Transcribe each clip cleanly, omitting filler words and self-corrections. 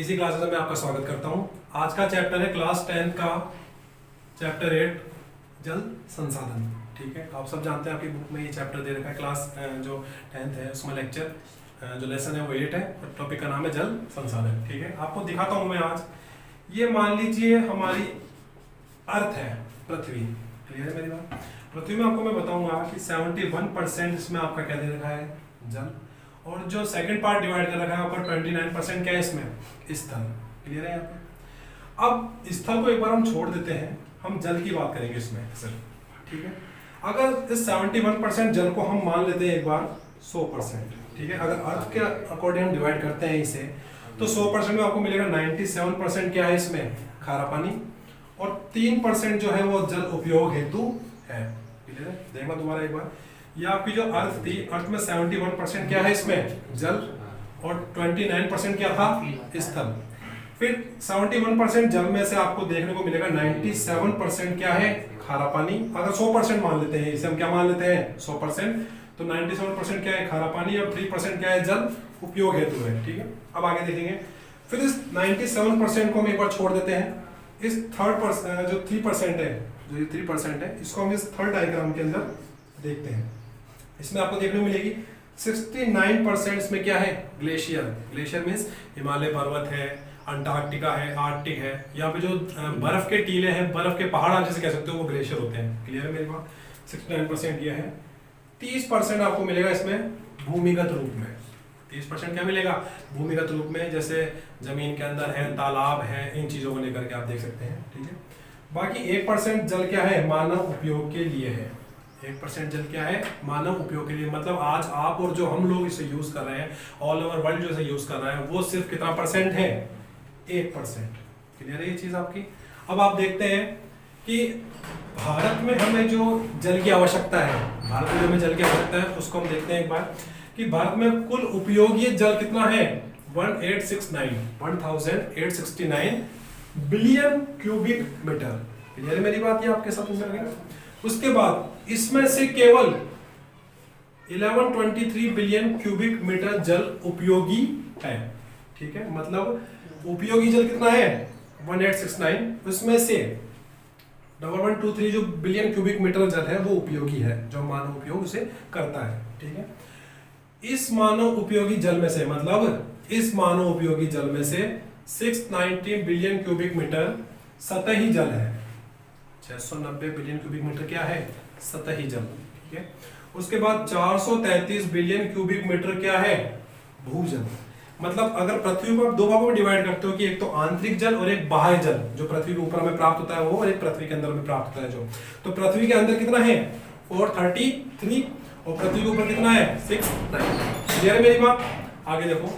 इसी क्लासेस में आपका स्वागत करता हूं। आज का चैप्टर है क्लास 10 का चैप्टर 8 जल संसाधन। ठीक है, आप सब जानते हैं आपकी बुक में ये चैप्टर दे रखा है। क्लास जो 10th है उसमें लेक्चर जो लेसन है वो 8 है और टॉपिक का नाम है जल संसाधन। ठीक है, आपको दिखाता हूं मैं आज। ये मान लीजिए हमारी अर्थ है, पृथ्वी। क्लियर है मेरी बात? पृथ्वी में आपको मैं बताऊंगा कि 71% इसमें आपका क्या दे रखा है, जल। और जो सेकंड पार्ट डिवाइड कर रखा है ऊपर 29% क्या है इसमें, स्थल। क्लियर है यहाँ पे? अब स्थल को एक बार हम छोड़ देते हैं, हम जल की बात करेंगे इसमें सिर्फ। ठीक है, अगर इस 71% जल को हम मान लेते हैं एक बार 100%। ठीक है, अगर अर्थ के अकॉर्डिंग हम डिवाइड करते हैं इसे तो 100% में आपको मिलेगा 97% क्या है इसमें, खारा पानी। और 3% जो है वो जल उपयोग हेतु है। क्लियर है? देखना दोबारा एक बार। ये आपकी जो अर्थ थी, अर्थ में 71% क्या है इसमें, जल। और 29% क्या था, स्थल। फिर 71% जल में से आपको देखने को मिलेगा 97% क्या है, खारा पानी। अगर 100% मान लेते हैं, इसे हम क्या मान लेते हैं 100%, तो 97% क्या है, खारा पानी। और 3% क्या है, जल उपयोग हेतु है। ठीक है, अब आगे देखेंगे। फिर इस 97% को हम एक बार छोड़ देते हैं। इस जो 3% है, जो ये 3% है, इसको हम इस थर्ड डायग्राम के अंदर देखते हैं। इसमें आपको देखने को मिलेगी 69% इसमें क्या है, ग्लेशियर। ग्लेशियर मीन्स हिमालय पर्वत है, अंटार्कटिका है, आर्कटिक है। यहाँ पे जो बर्फ के टीले हैं, बर्फ के पहाड़ आप जैसे कह सकते हो, वो ग्लेशियर होते हैं। क्लियर है मेरी बात? 69% ये है। 30% आपको मिलेगा इसमें भूमिगत रूप में। 30% क्या मिलेगा, भूमिगत रूप में, जैसे जमीन के अंदर है, तालाब है, इन चीजों को लेकर के आप देख सकते हैं। ठीक है, बाकी 1% जल क्या है, मानव उपयोग के लिए है। 1% जल क्या है, मानव उपयोग के लिए। मतलब आज आप और जो हम लोग इसे यूज कर रहे हैं, ऑल ओवर वर्ल्ड जो इसे यूज कर रहे हैं, वो सिर्फ कितना परसेंट है, 1%। क्लियर है ये चीज आपकी? अब आप देखते हैं कि भारत में हमें जो जल की आवश्यकता है, भारत में जो हमें जल की आवश्यकता है उसको हम देखते हैं एक बार, कि भारत में कुल उपयोगी जल कितना है, 1869 बिलियन क्यूबिक मीटर। क्लियर है मेरी बात? ये आपके साथ समझ गया। उसके बाद इसमें से केवल 1123 बिलियन क्यूबिक मीटर जल उपयोगी है। ठीक है, मतलब उपयोगी जल कितना है, 1869। उसमें से 1123 जो बिलियन क्यूबिक मीटर जल है वो उपयोगी है, जो मानव उपयोग उसे करता है। ठीक है, इस मानव उपयोगी जल में से, मतलब इस मानव उपयोगी जल में से 690 बिलियन क्यूबिक मीटर सतही जल है। 690 बिलियन क्यूबिक मीटर क्या है, सतही जल। ठीक है, उसके बाद 433 बिलियन क्यूबिक मीटर क्या है, भूजल। मतलब अगर पृथ्वी को आप दो भागों में डिवाइड करते हो कि एक तो आंतरिक जल और एक बाह्य जल, जो पृथ्वी के ऊपर में प्राप्त होता है वो, और एक पृथ्वी के अंदर में प्राप्त होता है जो। तो पृथ्वी के अंदर कितना है, 433, और पृथ्वी के ऊपर कितना है, 69। क्लियर है मेरी बात? आगे देखो,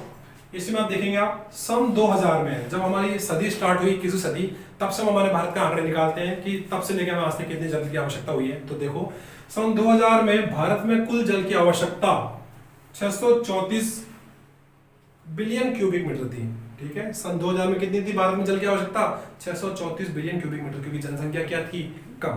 इसमें आप देखेंगे आप सन 2000 में, जब हमारी सदी स्टार्ट हुई, 21वीं सदी, तब से हम हमारे भारत का आंकड़े निकालते हैं कि तब से लेकर आज तक कितने जल की आवश्यकता हुई है। तो देखो, सन 2000 में भारत में कुल जल की आवश्यकता 634 बिलियन क्यूबिक मीटर थी। ठीक है, सन 2000 में कितनी थी भारत में जल की आवश्यकता, 634 बिलियन क्यूबिक मीटर, क्योंकि जनसंख्या क्या थी, कम।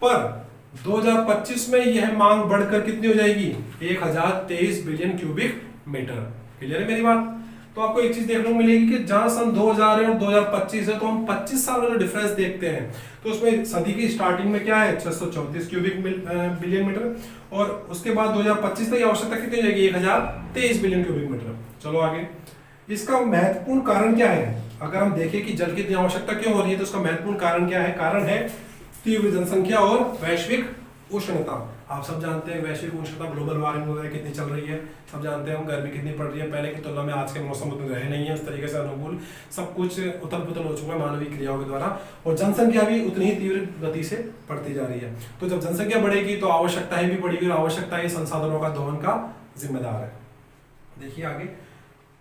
पर 2025 में यह मांग बढ़कर कितनी हो जाएगी, 1023 बिलियन क्यूबिक मीटर। क्लियर है मेरी बात? तो आपको एक चीज देखने को मिलेगी कि जहां सन 2000 है और 2025 है, तो हम 25 साल का जो डिफरेंस देखते हैं, तो उसमें सदी की स्टार्टिंग में क्या है, 634 क्यूबिक बिलियन मीटर, और उसके बाद 2025 तक आवश्यकता कितनी हो जाएगी, 1023 बिलियन क्यूबिक मीटर। चलो आगे, इसका महत्वपूर्ण कारण क्या है? अगर हम देखें कि जल की इतनी आवश्यकता क्यों हो रही है, तो उसका महत्वपूर्ण कारण क्या है? कारण है तीव्र जनसंख्या और वैश्विक उष्णता। आप सब जानते हैं वैश्विक उष्णता, ग्लोबल वार्मिंग वगैरह कितनी चल रही है, सब जानते हैं हम। गर्मी कितनी पड़ रही है, पहले की तुलना में आज के मौसम उतने रहे नहीं है उस तरीके से अनुकूल, सब कुछ उथल पुथल हो चुका है मानवीय क्रियाओं के द्वारा, और जनसंख्या भी उतनी ही तीव्र गति से बढ़ती जा रही है। तो जब जनसंख्या बढ़ेगी तो आवश्यकताएं भी बढ़ेगी, और आवश्यकताएं संसाधनों का दोहन का जिम्मेदार है। देखिए आगे,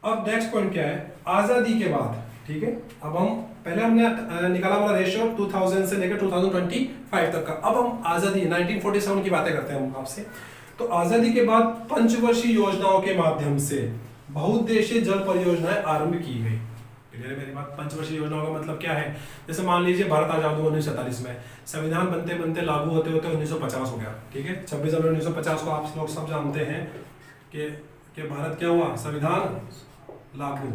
अब नेक्स्ट पॉइंट क्या है, आजादी के बाद। ठीक है, अब हम पहले हमने निकाला हमारा रेशियो 2000 से लेकर 2025 तक का। अब हम आजादी 1947 की बातें करते हैं हम आपसे। तो आजादी के बाद पंचवर्षीय योजनाओं के माध्यम से बहुउद्देशीय जल परियोजनाएं आरंभ की गई। क्लियर है मेरी बात? पंचवर्षीय योजनाओं का मतलब क्या है, जैसे मान लीजिए भारत आजाद हुआ 1947 में, संविधान बनते बनते लागू होते होते 1950 हो गया। ठीक है, 26 जनवरी 1950 को आप लोग सब जानते हैं कि भारत क्या हुआ, संविधान लागू।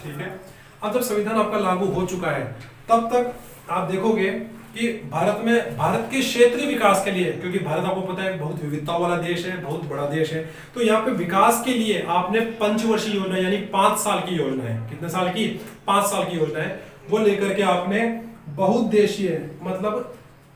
ठीक है। अब जब संविधान आपका लागू हो चुका है तब तक आप देखोगे कि भारत के क्षेत्रीय विकास के लिए, क्योंकि भारत आपको पता है बहुत विविधता वाला देश है, बहुत बड़ा देश है, तो यहाँ पे विकास के लिए आपने पंचवर्षीय योजना यानी 5 साल की योजना है, कितने साल की, 5 साल की योजना है, वो लेकर के आपने बहुउद्देशीय, मतलब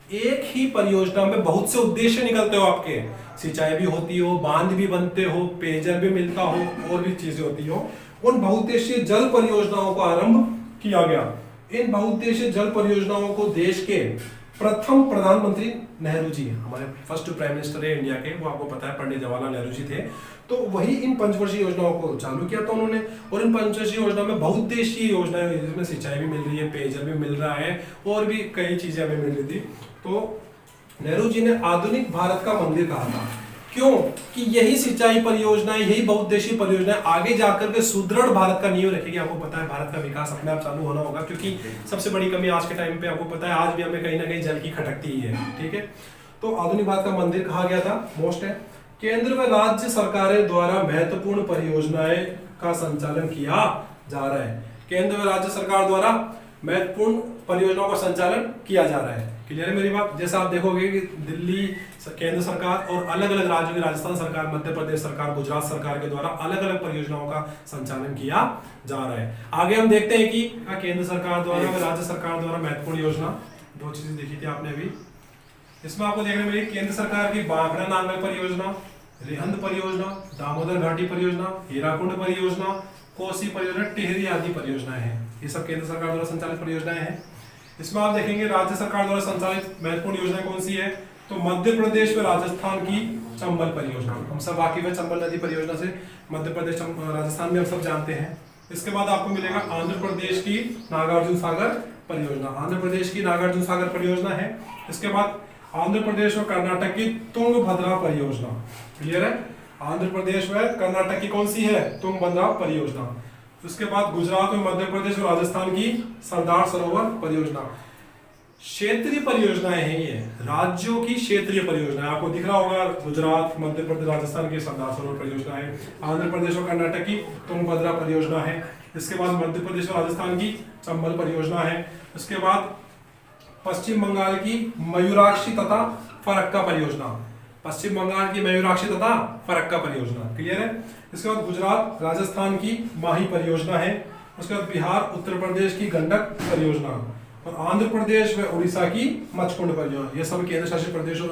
एक ही परियोजना में बहुत से उद्देश्य निकलते हो आपके, सिंचाई भी होती हो, बांध भी बनते हो, पेयजल भी मिलता हो, और भी चीजें होती हो, उन बहुउद्देशीय जल परियोजनाओं का आरंभ किया गया। इन बहुउद्देशीय जल परियोजनाओं को देश के प्रथम प्रधानमंत्री नेहरू जी, हमारे फर्स्ट प्राइम मिनिस्टर है इंडिया के, वो आपको पता है पंडित जवाहरलाल नेहरू जी थे, तो वही इन पंचवर्षीय योजनाओं को चालू किया था उन्होंने। और इन पंचवर्षीय योजना में बहुउद्देशीय योजनाएं, जिसमें सिंचाई भी मिल रही है, पेयजल भी मिल रहा है, और भी कई चीजें हमें मिल रही थी। तो नेहरू जी ने आधुनिक भारत का मंदिर कहा था, क्यों कि यही सिंचाई परियोजनाएं, यही बहुउद्देशीय परियोजनाएं आगे जाकर के सुदृढ़ भारत का नींव रखेगी। आपको पता है भारत का विकास अपने आप चालू होना होगा, क्योंकि सबसे बड़ी कमी आज के टाइम पे आपको पता है, आज भी हमें कहीं ना कहीं जल की खटकती ही है, ठीक है। तो आधुनिक भारत का मंदिर कहा गया था, मोस्ट है। केंद्र व राज्य सरकारें द्वारा महत्वपूर्ण परियोजनाएं का संचालन किया जा रहा है, केंद्र व राज्य सरकार द्वारा महत्वपूर्ण परियोजनाओं का संचालन किया जा रहा है। क्लियर है मेरी बात? जैसा आप देखोगे कि दिल्ली केंद्र सरकार और अलग अलग राज्यों की, राजस्थान सरकार, मध्य प्रदेश सरकार, गुजरात सरकार के द्वारा अलग अलग परियोजनाओं का संचालन किया जा रहा है। आगे हम देखते हैं कि केंद्र सरकार द्वारा और राज्य सरकार द्वारा महत्वपूर्ण योजना, दो चीजें देखी थी आपने अभी, इसमें आपको देखने मिली केंद्र सरकार की बांकड़ा नांगल परियोजना, रिहंद परियोजना, दामोदर घाटी परियोजना, हीराकुंड परियोजना, कोसी परियोजना, टिहरी आदि परियोजनाएं हैं। ये सब केंद्र सरकार द्वारा संचालित परियोजनाएं हैं। इसमें आप देखेंगे राज्य सरकार द्वारा संचालित महत्वपूर्ण योजना कौन सी है, तो मध्य प्रदेश व राजस्थान की चंबल परियोजना, हम सब वाकिफ है चंबल नदी परियोजना से, मध्य प्रदेश राजस्थान में हम सब जानते हैं। इसके बाद आपको मिलेगा आंध्र प्रदेश की नागार्जुन सागर परियोजना, आंध्र प्रदेश की नागार्जुन सागर परियोजना है। इसके बाद आंध्र प्रदेश व कर्नाटक की तुंगभद्रा परियोजना। क्लियर है? आंध्र प्रदेश व कर्नाटक की कौन सी है, तुंगभद्रा परियोजना। उसके बाद गुजरात में मध्य प्रदेश और राजस्थान की सरदार सरोवर परियोजना। क्षेत्रीय परियोजनाएं हैं ये, राज्यों की क्षेत्रीय परियोजनाएं, आपको दिख रहा होगा गुजरात, मध्य प्रदेश, राजस्थान की सरदार सरोवर परियोजना है, आंध्र प्रदेश और कर्नाटक की तुंगभद्रा परियोजना है। इसके बाद मध्य प्रदेश और राजस्थान की चंबल परियोजना है। इसके बाद पश्चिम बंगाल की मयूराक्षी तथा फरक्का परियोजना, पश्चिम बंगाल की मयूराक्षी तथा फरक्का परियोजना। क्लियर है? इसके बाद गुजरात राजस्थान की माही परियोजना है। उसके बाद बिहार उत्तर प्रदेश की गंडक परियोजना और आंध्र प्रदेश व उड़ीसा की मचकुंड परियोजना। ये सब केंद्र शासित प्रदेशों,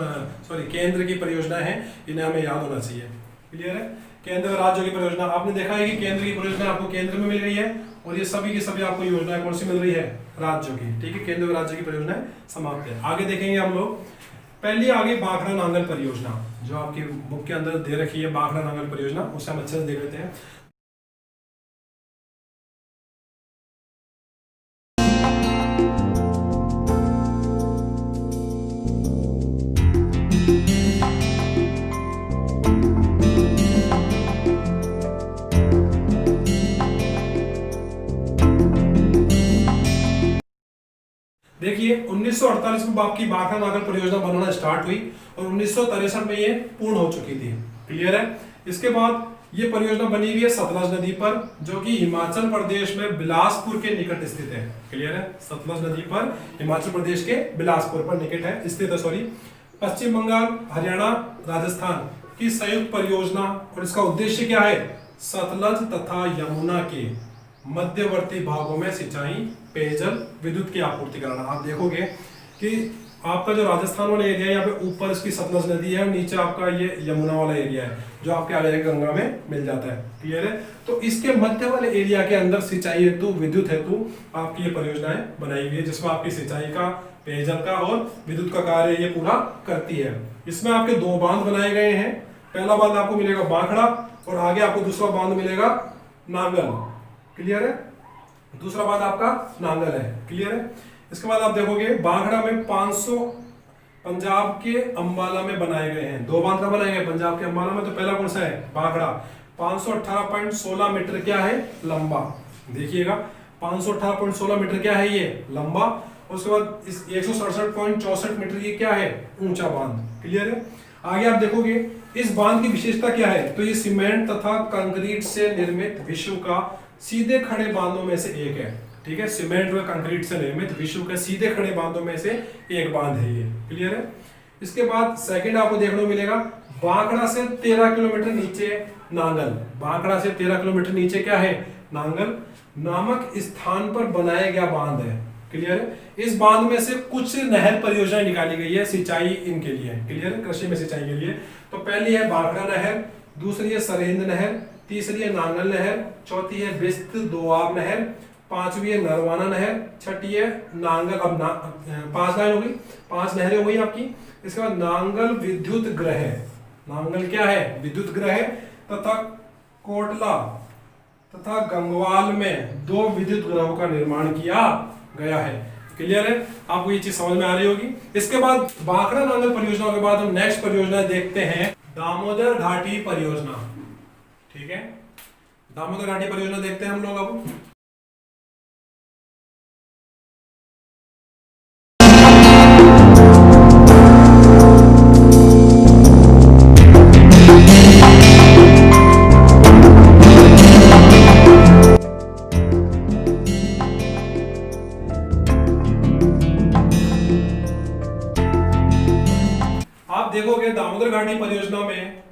केंद्र की परियोजना है, इन्हें हमें याद होना चाहिए। क्लियर है? केंद्र व राज्यों की परियोजना, आपने देखा है कि केंद्र की परियोजना आपको केंद्र में मिल रही है और ये सभी की सभी आपको योजनाएं कौन सी मिल रही है, राज्यों की। ठीक है, केंद्र व राज्य की परियोजनाएं समाप्त है। आगे देखेंगे हम लोग, पहली आगे बांकड़ा नांगल परियोजना, जो आपकी बुक के अंदर दे रखी है, बांकड़ा नांगल परियोजना, उसे हम अच्छे से देख लेते हैं। देखिए 1948 में आपकी बांकड़ा नांगल परियोजना बनना स्टार्ट हुई और 1963 में ये पूर्ण हो चुकी थी। क्लियर है? इसके बाद ये परियोजना बनी हुई है सतलज नदी पर, जो कि हिमाचल प्रदेश में बिलासपुर के निकट स्थित है। क्लियर है? सतलज नदी पर हिमाचल प्रदेश के बिलासपुर पर निकट है, स्थित है, सॉरी। पश्चिम बंगाल, हरियाणा, राजस्थान की संयुक्त परियोजना और इसका उद्देश्य क्या है, सतलज तथा यमुना के मध्यवर्ती भागों में सिंचाई, पेयजल, विद्युत की आपूर्ति कराना। आप देखोगे कि आपका जो राजस्थान वाला एरिया है, यहाँ पे ऊपर इसकी सतलज नदी है और नीचे आपका ये यमुना वाला एरिया है, जो आपके आगे गंगा में मिल जाता है। क्लियर है? तो इसके मध्य वाले एरिया के अंदर सिंचाई हेतु, विद्युत हेतु आपकी ये परियोजनाएं बनाई हुई है, जिसमें आपकी सिंचाई का, पेयजल का और विद्युत का कार्य ये पूरा करती है। इसमें आपके 2 बांध बनाए गए हैं। पहला बांध आपको मिलेगा बांकड़ा और आगे आपको दूसरा बांध मिलेगा नांगल। क्लियर है? दूसरा बांध आपका नांगल है। क्लियर है? इसके बाद आप देखोगे बांकड़ा में 500 पंजाब के अंबाला में बनाए गए हैं। 2 बांध का बनाए गए पंजाब के अंबाला में। तो पहला कौन सा है, बांकड़ा, 518.16 मीटर क्या है, लंबा। देखिएगा 518.16 मीटर क्या है, ये लंबा। उसके बाद इस 167.64 मीटर ये क्या है, ऊंचा बांध। क्लियर है? आगे आप देखोगे इस बांध की विशेषता क्या है, तो ये सीमेंट तथा कंक्रीट से निर्मित विश्व का सीधे खड़े बांधों में से एक है, ठीक है, सीमेंट व कंक्रीट से निर्मित विश्व के सीधे खड़े बांधों में से एक बांध है ये। क्लियर है। इसके बाद सेकंड आपको देखने को मिलेगा, बांकड़ा से 13 किलोमीटर नीचे नांगल, बांकड़ा से 13 किलोमीटर नीचे क्या है, नांगल नामक स्थान पर बनाया गया बांध है। क्लियर है। इस बांध में से कुछ नहर परियोजनाएं निकाली गई है सिंचाई इनके लिए। क्लियर है, कृषि में सिंचाई के लिए। तो पहली है बांकड़ा नहर, दूसरी है सरहिंद नहर, तीसरी है नांगल नहर, चौथी है बिस्त दोआब नहर, पांचवी है नरवाना नहर, छठी है नांगल, अब 5 लाइन हो गई, 5 नहरें हो गई आपकी। इसके बाद नांगल विद्युत ग्रह, नांगल क्या है, विद्युत ग्रह तथा कोटला तथा गंगवाल में 2 विद्युत ग्रहों का निर्माण किया गया है। क्लियर है, आपको ये चीज समझ में आ रही होगी। इसके बाद बांकड़ा नांगल परियोजना के बाद हम नेक्स्ट परियोजना देखते हैं, दामोदर घाटी परियोजना। ठीक है, दामोदर घाटी परियोजना देखते हैं हम लोग अब। आप देखोगे दामोदर घाटी परियोजना में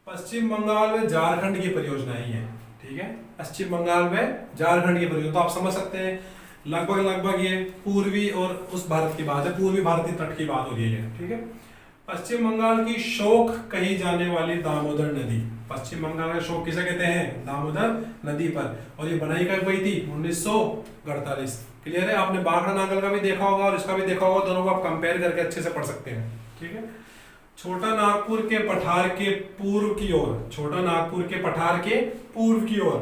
पश्चिम बंगाल में झारखंड की परियोजना ही है। ठीक है, पश्चिम बंगाल में झारखंड की परियोजना, तो आप समझ सकते हैं लगभग ये पूर्वी और उस भारत की बात है, पूर्वी भारतीय तट की बात हो रही है। ठीक है, पश्चिम बंगाल की शोक कही जाने वाली दामोदर नदी, पश्चिम बंगाल का शोक किसे कहते हैं, दामोदर नदी पर, और ये बनाई कब गई थी, 1948। क्लियर है, आपने बांकड़ा नांगल का भी देखा होगा और इसका भी देखा होगा, दोनों को आप कंपेयर करके अच्छे से पढ़ सकते हैं। ठीक है, छोटा नागपुर के पठार के पूर्व की ओर, छोटा नागपुर के पठार के पूर्व की ओर,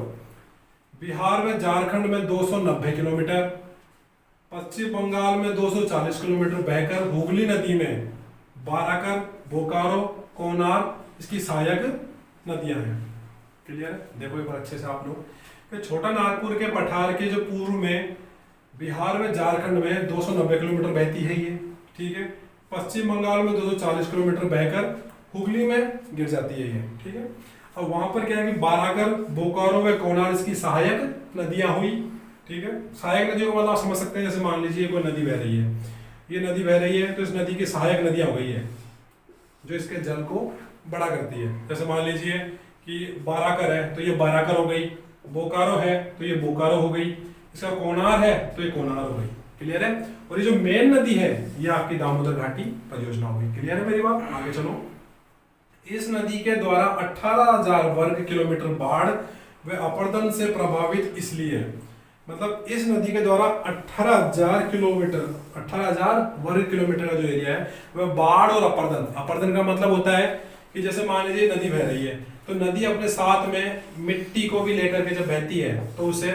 बिहार में झारखंड में 290 किलोमीटर, पश्चिम बंगाल में 240 किलोमीटर बहकर हुगली नदी में बाराकर, बोकारो, कोनार इसकी सहायक नदियां हैं। क्लियर है, देखो एक बार अच्छे से आप लोग, छोटा नागपुर के पठार के जो पूर्व में बिहार में झारखंड में 290 किलोमीटर बहती है ये। ठीक है, पश्चिम बंगाल में 240 किलोमीटर बहकर हुगली में गिर जाती है ये। ठीक है, अब वहां पर क्या है कि बाराकर, बोकारो व कोनार इसकी सहायक नदियां हुई। ठीक है, सहायक नदियों को मतलब आप समझ सकते हैं, जैसे मान लीजिए कोई नदी बह रही है, ये नदी बह रही है तो इस नदी की सहायक नदियां हो गई है जो इसके जल को बड़ा करती है। जैसे मान लीजिए कि बाराकर है तो ये बाराकर हो गई, बोकारो है तो ये बोकारो हो गई, इसका कोनार है तो ये कोनार हो गई। क्लियर है, और ये जो मेन नदी है ये आपकी दामोदर घाटी परियोजना होगी। क्लियर है मेरी बात, आगे चलो। इस नदी के द्वारा 18,000 वर्ग किलोमीटर बाढ़ व अपर्दन से प्रभावित इसलिए, मतलब इस नदी के द्वारा 18,000 किलोमीटर, 18,000 वर्ग किलोमीटर का जो एरिया है वह बाढ़ और अपर्दन, अपर्दन का मतलब होता है कि जैसे मान लीजिए नदी बह रही है तो नदी अपने साथ में मिट्टी को भी लेकर के जब बहती है तो उसे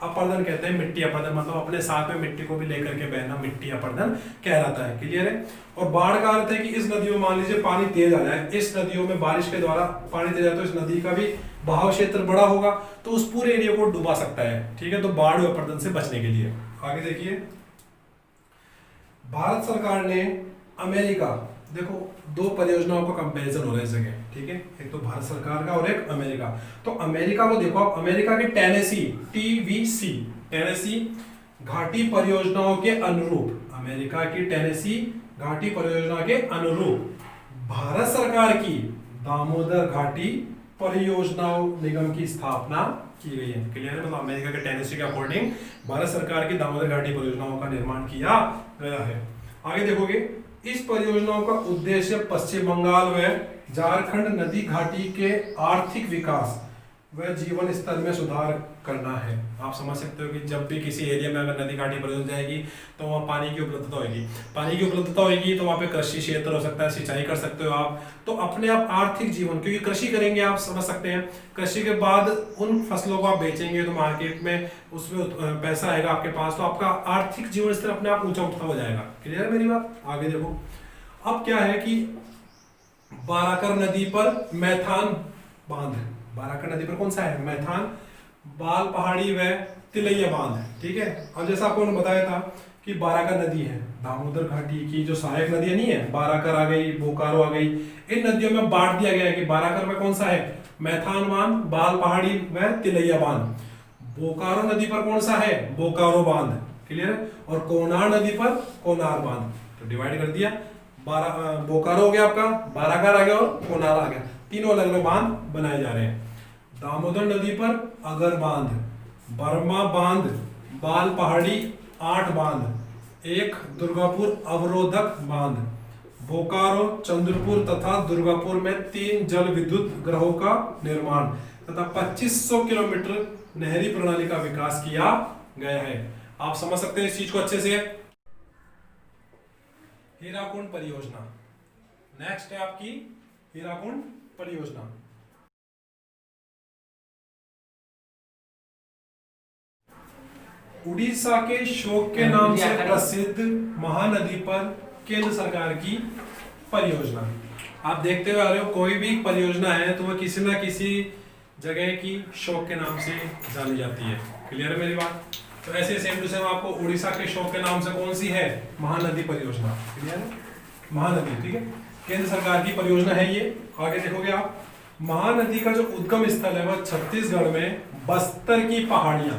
अपर्दन कहते हैं। मिट्टी अपर्दन मतलब अपने साथ में मिट्टी को भी लेकर के बहना, मिट्टी अपर्दन कहलाता है। क्लियर है, और बाढ़ का अर्थ है कि इस नदियों में मान लीजिए पानी तेज आ जाए, इस नदियों में बारिश के द्वारा पानी तेज आए तो इस नदी का भी बहाव क्षेत्र बड़ा होगा तो उस पूरे एरिया को डुबा सकता है। ठीक है, तो बाढ़ और अपर्दन से बचने के लिए आगे देखिए, भारत सरकार ने अमेरिका, देखो 2 परियोजनाओं का कंपैरिजन हो रहा है इस जगह। ठीक है, एक तो भारत सरकार का और एक अमेरिका। तो अमेरिका को देखो आप, अमेरिका के टेनेसी, TVC, टेनेसी घाटी परियोजनाओं के अनुरूप, अमेरिका की टेनेसी घाटी परियोजना के अनुरूप भारत सरकार की दामोदर घाटी परियोजनाओं निगम की स्थापना की गई है। क्लियर है, मतलब अमेरिका के टेनेसी के अकॉर्डिंग भारत सरकार की दामोदर घाटी परियोजनाओं का निर्माण किया गया है। आगे देखोगे, इस परियोजनाओं का उद्देश्य पश्चिम बंगाल व झारखंड नदी घाटी के आर्थिक विकास व जीवन स्तर में सुधार करना है। आप समझ सकते हो कि जब भी किसी एरिया में अगर नदी घाटी परियोजना जाएगी तो वहाँ पानी की उपलब्धता होगी, पानी की उपलब्धता होगी तो वहाँ पे कृषि क्षेत्र हो सकता है, सिंचाई कर सकते हो आप, तो अपने आप आर्थिक जीवन, क्योंकि कृषि करेंगे आप समझ सकते हैं, कृषि के बाद उन फसलों को आप बेचेंगे तो मार्केट में उसमें पैसा आएगा आपके पास, तो आपका आर्थिक जीवन स्तर अपने आप ऊंचा उठता हो जाएगा। क्लियर है मेरी बात, आगे देखो। अब क्या है कि बाराकर नदी पर मैथान बांध है, बाराकर नदी पर कौन सा है, मैथान, बाल पहाड़ी व तिलैया बांध है। ठीक है, अब जैसा आपको बताया था कि बाराकर नदी है, दामोदर घाटी की जो सहायक नदियां नहीं है, बाराकर आ गई, बोकारो आ गई, इन नदियों में बांट दिया गया है कि बाराकर में कौन सा है, मैथान बांध, बाल पहाड़ी व तिलैया बांध। बोकारो नदी पर कौन सा है, बोकारो बांध, क्लियर है। और कोनार नदी पर कोनार बांध, तो डिवाइड कर दिया। 12 बोकारो हो गया आपका, बाराकार आ गया और कोनार आ गया, तीनों अलग अलग बांध बनाए जा रहे हैं। दामोदर नदी पर अगर बांध, बर्मा बांध, बाल पहाड़ी 8 बांध, एक दुर्गापुर अवरोधक बांध, बोकारो, चंद्रपुर तथा दुर्गापुर में 3 जल विद्युत ग्रहों का निर्माण तथा 2500 किलोमीटर नहरी प्रणाली का विकास किया गया है। आप समझ सकते हैं इस चीज को अच्छे से। हीराकुंड परियोजना, नेक्स्ट है आपकी हीराकुंड परियोजना। उड़ीसा के शोक के नाम से प्रसिद्ध महानदी पर केंद्र सरकार की परियोजना। आप देखते हुए आ रहे हो, कोई भी परियोजना है तो वह किसी ना किसी जगह की शोक के नाम से जानी जाती है, क्लियर है मेरी बात। तो ऐसे सेम टू सेम आपको उड़ीसा के शोक के नाम से कौन सी है, महानदी परियोजना, क्लियर है, महानदी, ठीक है, केंद्र सरकार की परियोजना है ये। आगे देखोगे आप, महानदी का जो उद्गम स्थल है वह छत्तीसगढ़ में बस्तर की पहाड़ियां,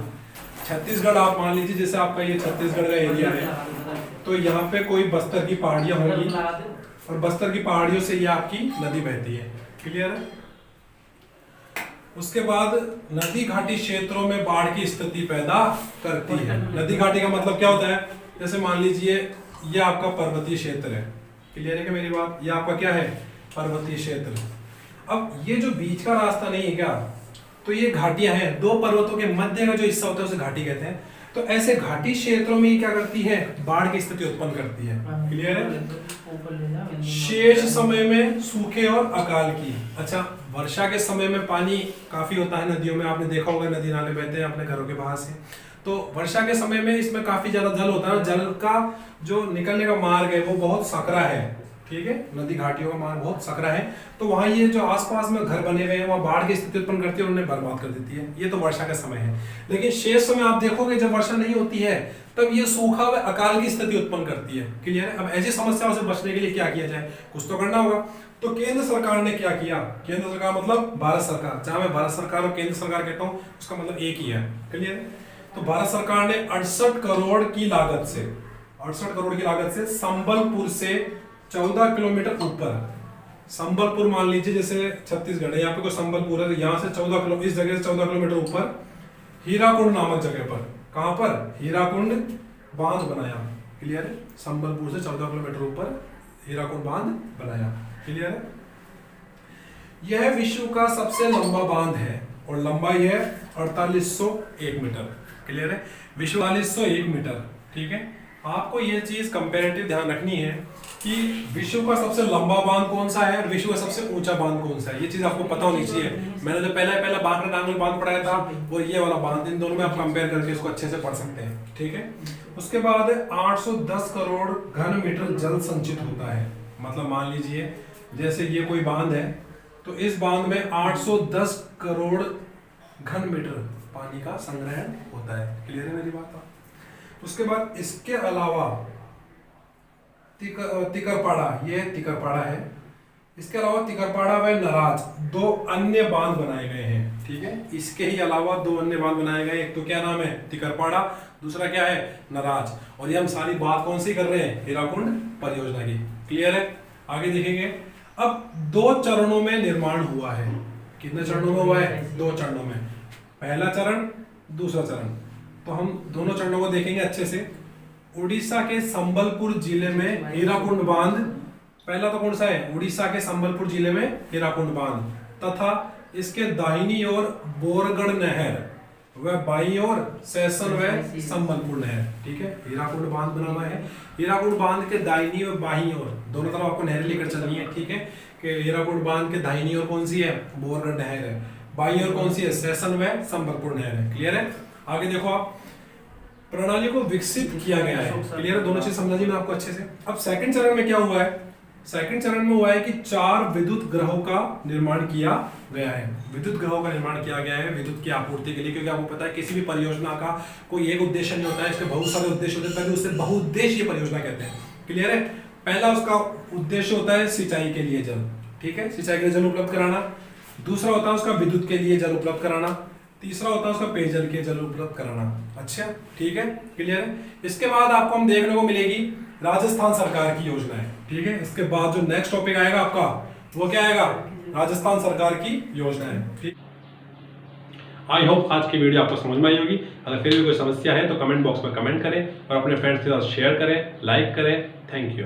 छत्तीसगढ़ आप मान लीजिए जैसे आपका ये छत्तीसगढ़ का एरिया है, तो यहाँ पे कोई बस्तर की पहाड़ियां होंगी और बस्तर की पहाड़ियों से ये आपकी नदी बहती है, क्लियर है। उसके बाद नदी घाटी क्षेत्रों में बाढ़ की स्थिति पैदा करती है। नदी घाटी का मतलब क्या होता है, जैसे मान लीजिए ये आपका पर्वतीय क्षेत्र है, क्लियर है क्या मेरी बात, ये आपका क्या है, पर्वतीय क्षेत्र। अब ये जो बीच का रास्ता नहीं है क्या, तो ये घाटियां हैं, 2 पर्वतों के मध्य का जो हिस्सा होता है उसे घाटी कहते हैं। तो ऐसे घाटी क्षेत्रों में क्या करती है, बाढ़ की स्थिति उत्पन्न करती है, क्लियर है। शेष समय में सूखे और अकाल की, अच्छा वर्षा के समय में पानी काफी होता है नदियों में, आपने देखा होगा नदी नाले बहते हैं अपने घरों के बाहर से, तो वर्षा के समय में इसमें काफी ज्यादा जल होता है, जल का जो निकलने का मार्ग है वो बहुत सकरा है, ठीक है, नदी घाटियों का मार्ग बहुत सकरा है, तो वहां ये जो आसपास में घर बने हुए हैं वहां बाढ़ की स्थिति उत्पन्न करती है और उन्हें बर्बाद कर देती है। ये तो वर्षा का समय है। लेकिन शेष समय आप देखोगे जब वर्षा नहीं होती है तब ये सूखा व अकाल की स्थिति उत्पन्न करती है, क्लियर है। अब ऐसी समस्याओं से बचने के लिए क्या किया जाए, कुछ तो करना होगा। तो केंद्र सरकार ने क्या किया, केंद्र सरकार मतलब भारत सरकार, जहां मैं भारत सरकार और केंद्र सरकार कहता हूं उसका मतलब एक ही है, क्लियर है। तो भारत सरकार ने 68 करोड़ की लागत से, 68 करोड़ की लागत से संबलपुर से 14 किलोमीटर ऊपर, संबलपुर मान लीजिए जैसे छत्तीसगढ़ है, यहाँ पे कोई संबलपुर है, यहाँ से 14 किलो, इस जगह से 14 किलोमीटर ऊपर हीराकुंड नामक जगह पर, कहां पर, हीराकुंड बांध बनाया, क्लियर है। संबलपुर से 14 किलोमीटर ऊपर हीराकुंड बांध बनाया, क्लियर है। यह विश्व का सबसे लंबा बांध है और लंबाई है 4801 मीटर, क्लियर है, विश्व 4801 मीटर, ठीक है। आपको यह चीज कंपैरेटिव ध्यान रखनी है कि विश्व का सबसे लंबा बांध कौन सा है और विश्व का सबसे ऊंचा बांध कौन सा है, ये चीज आपको पता होनी चाहिए। मैंने जो पहला बांकड़ा डांगल बांध पढ़ाया था वो ये वाला बांध, इन दोनों में आप कंपेयर करके इसको अच्छे से पढ़ सकते हैं, ठीक है। उसके बाद 810 करोड़ घन मीटर जल संचित होता है, मतलब मान लीजिए जैसे ये कोई बांध है तो इस बांध में 810 करोड़ घन मीटर पानी का संग्रहण होता है, क्लियर है मेरी बात। उसके बाद इसके अलावा तिकरपाड़ा, ये तिकरपाड़ा है, इसके अलावा तिकरपाड़ा व नराज 2 अन्य बांध बनाए गए हैं, ठीक है। इसके ही अलावा 2 अन्य बांध बनाए गए, एक तो क्या नाम है तिकरपाड़ा, दूसरा क्या है नराज। और ये हम सारी बात कौन सी कर रहे हैं, हीराकुंड परियोजना की, क्लियर है। आगे देखेंगे, अब 2 चरणों में निर्माण हुआ है, कितने चरणों में हुआ है, 2 चरणों में, पहला चरण दूसरा चरण। तो हम दोनों चरणों को देखेंगे अच्छे से। उड़ीसा के संबलपुर जिले में हीराकुंड बांध, पहला तो कौन सा है, उड़ीसा के संबलपुर जिले में हीराकुंड बांध तथा इसके दाहिनी ओर बोरगढ़ नहर व बाईं ओर सैसन व संबलपुर नहर, ठीक है। हीराकुंड बांध बनाना है, हीराकुंड बांध के दाहिनी और बाईं ओर दोनों तरफ आपको नहर लेकर चलनी है, ठीक है। कि हीराकुंड बांध के दाहिनी ओर कौन सी है, बोरगढ़ नहर है, बाईं ओर कौन सी है, सैसन व संबलपुर नहर है, क्लियर है। आगे देखो आप, प्रणाली को विकसित किया गया है, क्लियर है, दोनों चीज समझा दी मैं आपको अच्छे से। अब सेकंड चरण में क्या हुआ है, सेकंड चरण में हुआ है कि 4 विद्युत ग्रहों का निर्माण किया गया है, विद्युत ग्रहों का निर्माण किया गया है विद्युत की आपूर्ति के लिए, क्योंकि आपको पता है किसी भी परियोजना का कोई एक उद्देश्य नहीं होता है, इसके बहुत सारे उद्देश्य होते हैं, तभी उसे बहुउद्देशीय परियोजना कहते हैं, क्लियर है। पहला उसका उद्देश्य होता है सिंचाई के लिए जल, ठीक है, सिंचाई के लिए जल उपलब्ध कराना, दूसरा होता है उसका विद्युत के लिए जल उपलब्ध कराना, तीसरा होता है उसका पेयजल के जल उपलब्ध कराना। अच्छा, ठीक है, क्लियर है। इसके बाद आपको हम देखने को मिलेगी राजस्थान सरकार की योजनाएं। ठीक है, इसके बाद जो नेक्स्ट टॉपिक आएगा आपका वो क्या आएगा, राजस्थान सरकार की योजनाएं। ठीक, आई होप आज की वीडियो आपको समझ में आई होगी। अगर फिर भी कोई समस्या है तो कमेंट बॉक्स में कमेंट करें और अपने फ्रेंड्स के साथ शेयर करें, लाइक करें। Thank you.